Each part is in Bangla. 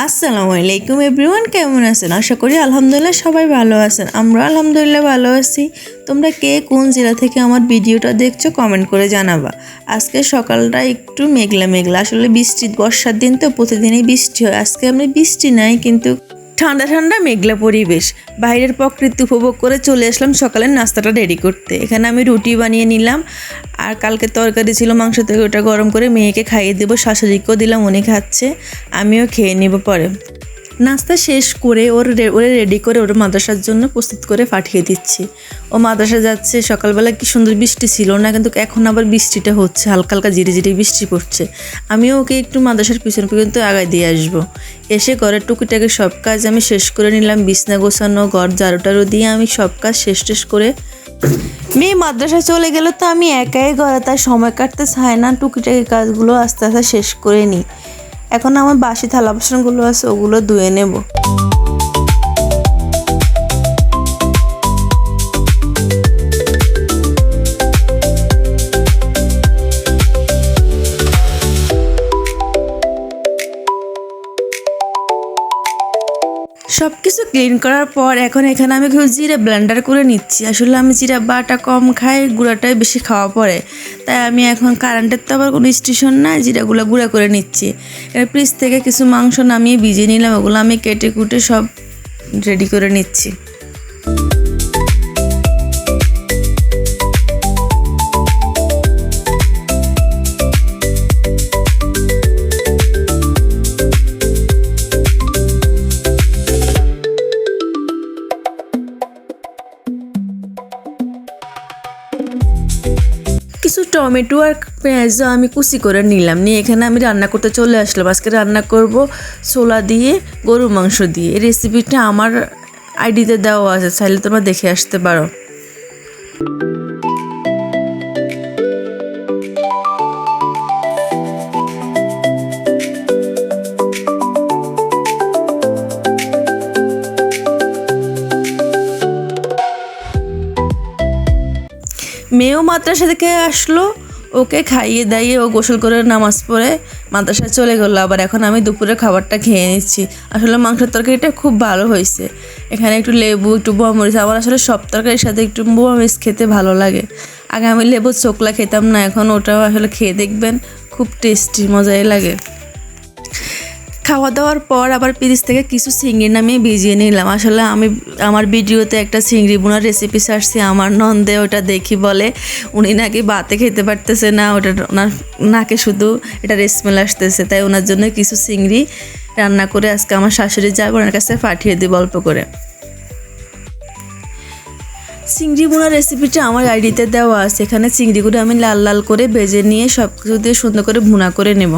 আসসালামু আলাইকুম এভরিওয়ান, কেমন আছেন? আশা করি আলহামদুলিল্লাহ সবাই ভালো আছেন। আমরা আলহামদুলিল্লাহ ভালো আছি। তোমরা কে কোন জেলা থেকে আমার ভিডিওটা দেখছো কমেন্ট করে জানাবা। আজকে সকালটা একটু মেঘলা মেঘলা, আসলে বর্ষার দিন তো প্রতিদিনই বৃষ্টি হয়। আজকে আমি বৃষ্টি নাই, কিন্তু ঠান্ডা ঠান্ডা মেঘলা পরিবেশ, বাইরের প্রকৃতি উপভোগ করে চলে আসলাম সকালের নাস্তাটা রেডি করতে। এখানে আমি রুটি বানিয়ে নিলাম, আর কালকে তরকারি ছিল মাংস থেকে, ওটা গরম করে মেয়েকে খাইয়ে দেবো, শাশুড়িকেও দিলাম, উনি খাচ্ছে, আমিও খেয়ে নেব পরে। নাস্তা শেষ করে ওরে রেডি করে ওর মাদ্রাসার জন্য প্রস্তুত করে পাঠিয়ে দিচ্ছি। ও মাদ্রাসা যাচ্ছে। সকালবেলা কি সুন্দর বৃষ্টি ছিল না, কিন্তু এখন আবার বৃষ্টিটা হচ্ছে, হালকা হালকা জিরি জিরি বৃষ্টি পড়ছে। আমিও ওকে একটু মাদ্রাসার পিছন পর্যন্ত আগায় দিয়ে আসবো। এসে ঘরের টুকিটাকি সব কাজ আমি শেষ করে নিলাম, বিছনা গোছানো, ঘর ঝাড়ু টাড়ু দিয়ে আমি সব কাজ শেষ করে মেয়ে মাদ্রাসায় চলে গেল, তো আমি একাই ঘরে, তার সময় কাটতে চায় না। টুকিটাকি কাজগুলো আস্তে আস্তে শেষ করে নিই। এখন আমার বাসি থালা বাসনগুলো আছে, ওগুলো ধুয়ে নেব। সব কিছু ক্লিন করার পর এখন এখানে আমি জিরা ব্লেন্ডার করে নিচ্ছি। আসলে আমি জিরা বাটা কম খাই, গুঁড়াটাই বেশি খাওয়া পড়ে, তাই আমি এখন কারেন্টের তো আবার কোনো স্টেশন নাই, জিরাগুলো গুঁড়া করে নিচ্ছি। এর ফ্রিজ থেকে কিছু মাংস নামিয়ে ভিজিয়ে নিলাম, ওগুলো আমি কেটে কুটে সব রেডি করে নিচ্ছি। কিছু টমেটো আর পেঁয়াজও আমি কুচি করে নিলাম, নিয়ে এখানে আমি রান্না করতে চলে আসলাম। আজকে রান্না করব ছোলা দিয়ে, গরু মাংস দিয়ে। এই রেসিপিটা আমার আইডিতে দেওয়া আছে, চাইলে তোমরা দেখে আসতে পারো। মেয়েও মাদ্রাসা থেকে আসলো, ওকে খাইয়ে দাইয়ে ও গোসল করে নামাজ পড়ে মাদ্রাসায় চলে গেলো। আবার এখন আমি দুপুরে খাবারটা খেয়ে নিচ্ছি। আসলে মাংসের তরকারিটা খুব ভালো হয়েছে। এখানে একটু লেবু, একটু বোয়ামরিচ, আমার আসলে সব তরকারির সাথে একটু বোয়ামরিচ খেতে ভালো লাগে। আগে আমি লেবুর চোকলা খেতাম না, এখন ওটাও আসলে খেয়ে দেখবেন, খুব টেস্টি, মজাই লাগে। খাওয়া দাওয়ার পর আবার ফ্রিজ থেকে কিছু চিংড়ি নামিয়ে ভিজিয়ে নিলাম। আসলে আমি আমার ভিডিওতে একটা চিংড়ি বোনার রেসিপি ছাড়ছি, আমার নন্দে ওটা দেখি বলে উনি নাকি ভাতে খেতে পারতেছে না, ওটা ওনার নাকে শুধু এটা স্মেল আসতেছে, তাই ওনার জন্য কিছু চিংড়ি রান্না করে আজকে আমার শাশুড়ি যাবে, ওনার কাছে পাঠিয়ে দিব অল্প করে। চিংড়ি বোনার রেসিপিটা আমার আইডিতে দেওয়া আছে। এখানে চিংড়িগুলো আমি লাল লাল করে ভেজে নিয়ে সব কিছু দিয়ে সুন্দর করে ভুনা করে নেব।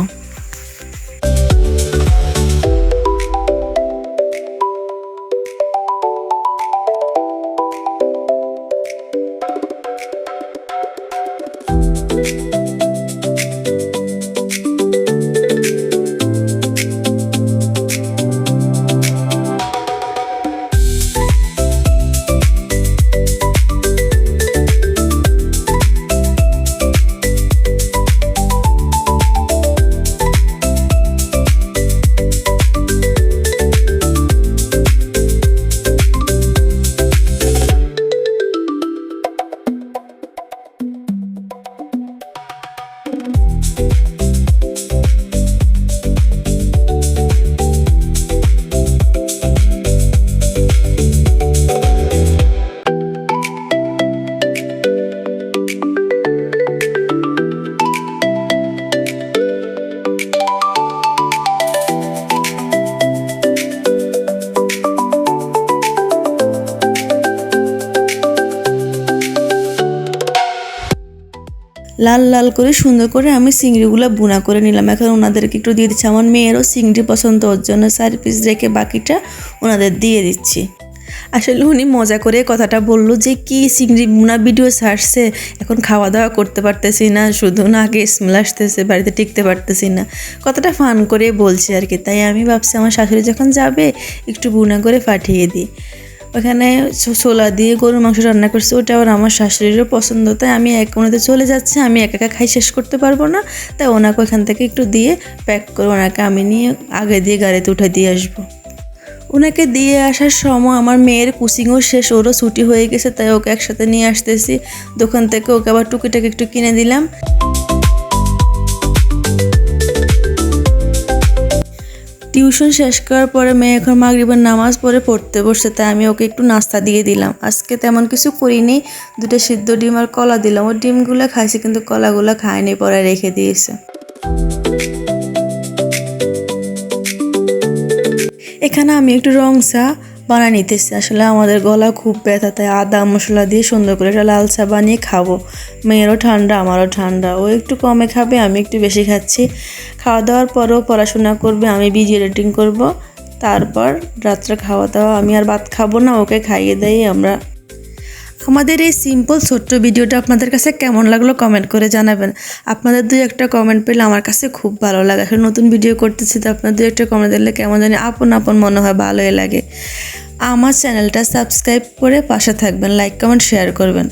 লাল লাল করে সুন্দর করে আমি চিংড়িগুলো বুনা করে নিলাম। এখন ওনাদেরকে একটু দিয়ে দিচ্ছি, আমার মেয়েরও চিংড়ি পছন্দ, ওর জন্য 4 পিস রেখে বাকিটা ওনাদের দিয়ে দিচ্ছি। আসলে উনি মজা করে কথাটা বললো যে কি চিংড়ি বুনা ভিডিও ছাড়ছে, এখন খাওয়া দাওয়া করতে পারতেছি না, শুধু নাকে স্মেল আসতেছে, বাড়িতে টিকতে পারতেছি না, কথাটা ফান করে বলছি আর কি। তাই আমি ভাবছি আমার শাশুড়ি যখন যাবে একটু বুনা করে পাঠিয়ে দিই। ওখানে ছোলা দিয়ে গরুর মাংস রান্না করছে, ওটা আবার আমার শাশুড়িরও পছন্দ। তাই আমি এক কোণাতে চলে যাচ্ছি, আমি একা একা খাই শেষ করতে পারবো না, তাই ওনাকে ওখান থেকে একটু দিয়ে প্যাক করে ওনাকে আমি নিয়ে আগে দিয়ে গাড়িতে উঠে দিয়ে আসবো। ওনাকে দিয়ে আসার সময় আমার মেয়ের কোচিংও শেষ, ওরও ছুটি হয়ে গেছে, তাই ওকে একসাথে নিয়ে আসতেছি দোকান থেকে। ওকে আবার টুকিটাকি একটু কিনে দিলাম। টিউশন শেষ করার পরে মেয়ে এখন মাগরিবের নামাজ পড়তে বসছে, তাই আমি ওকে একটু নাস্তা দিয়ে দিলাম। আজকে তেমন কিছু করিনি, 2টা সিদ্ধ ডিম আর কলা দিলাম। ওর ডিমগুলো খাইছে কিন্তু কলাগুলো খায়নি, পরে রেখে দিয়েছে। এখানে আমি একটু রং চা বানিয়ে নিতেছি। আসলে আমাদের গলা খুব ব্যথা, তাই আদা মশলা দিয়ে সুন্দর করে একটা লাল চা বানিয়ে খাবো। মেয়েরও ঠান্ডা, আমারও ঠান্ডা। ও একটু কমে খাবে, আমি একটু বেশি খাচ্ছি। খাওয়া দাওয়ার পরেও পড়াশোনা করবে, আমি ভিডিও এডিটিং করব। তারপর রাত্রে খাওয়া দাওয়া, আমি আর ভাত খাবো না, ওকে খাইয়ে দেই আমরা। আমাদের এই সিম্পল ছোট্ট ভিডিওটা আপনাদের কাছে কেমন লাগলো কমেন্ট করে জানাবেন। আপনাদের 2-1টা কমেন্ট পেলে আমার কাছে খুব ভালো লাগে। আসলে নতুন ভিডিও করতেছি, তো আপনাদের 2-1টা কমেন্ট দিলে কেমন জানি আপন আপন মনে হয়, ভালোই লাগে। আমার চ্যানেলটা সাবস্ক্রাইব করে পাশে থাকবেন, লাইক কমেন্ট শেয়ার করবেন।